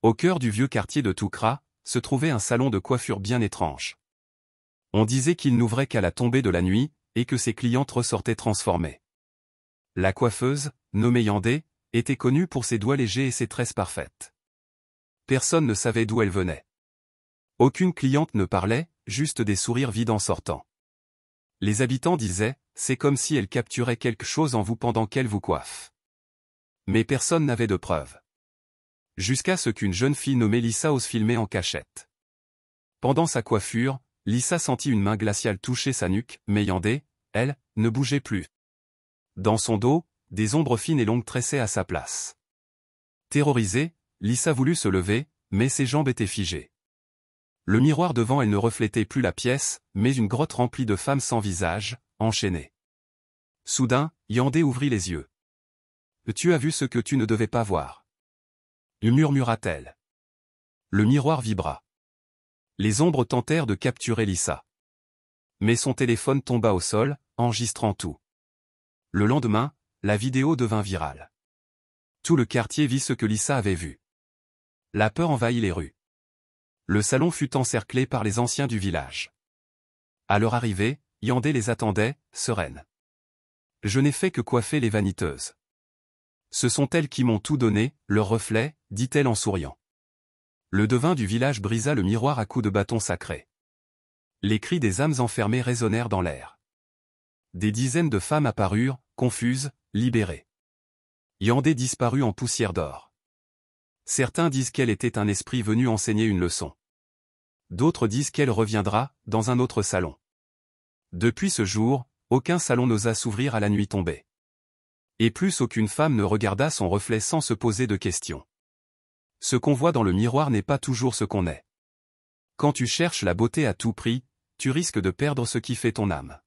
Au cœur du vieux quartier de Toukra, se trouvait un salon de coiffure bien étrange. On disait qu'il n'ouvrait qu'à la tombée de la nuit, et que ses clientes ressortaient transformées. La coiffeuse, nommée Yandé, était connue pour ses doigts légers et ses tresses parfaites. Personne ne savait d'où elle venait. Aucune cliente ne parlait, juste des sourires vides en sortant. Les habitants disaient, c'est comme si elle capturait quelque chose en vous pendant qu'elle vous coiffe. Mais personne n'avait de preuves. Jusqu'à ce qu'une jeune fille nommée Lissa ose filmer en cachette. Pendant sa coiffure, Lissa sentit une main glaciale toucher sa nuque, mais Yandé, elle, ne bougeait plus. Dans son dos, des ombres fines et longues tressaient à sa place. Terrorisée, Lissa voulut se lever, mais ses jambes étaient figées. Le miroir devant elle ne reflétait plus la pièce, mais une grotte remplie de femmes sans visage, enchaînées. Soudain, Yandé ouvrit les yeux. « Tu as vu ce que tu ne devais pas voir. » murmura-t-elle. Le miroir vibra. Les ombres tentèrent de capturer Lissa. Mais son téléphone tomba au sol, enregistrant tout. Le lendemain, la vidéo devint virale. Tout le quartier vit ce que Lissa avait vu. La peur envahit les rues. Le salon fut encerclé par les anciens du village. À leur arrivée, Yandé les attendait, sereine. « Je n'ai fait que coiffer les vaniteuses. Ce sont elles qui m'ont tout donné, leur reflet, dit-elle en souriant. » Le devin du village brisa le miroir à coups de bâton sacré. Les cris des âmes enfermées résonnèrent dans l'air. Des dizaines de femmes apparurent, confuses, libérées. Yandé disparut en poussière d'or. Certains disent qu'elle était un esprit venu enseigner une leçon. D'autres disent qu'elle reviendra, dans un autre salon. Depuis ce jour, aucun salon n'osa s'ouvrir à la nuit tombée. Et plus aucune femme ne regarda son reflet sans se poser de questions. Ce qu'on voit dans le miroir n'est pas toujours ce qu'on est. Quand tu cherches la beauté à tout prix, tu risques de perdre ce qui fait ton âme.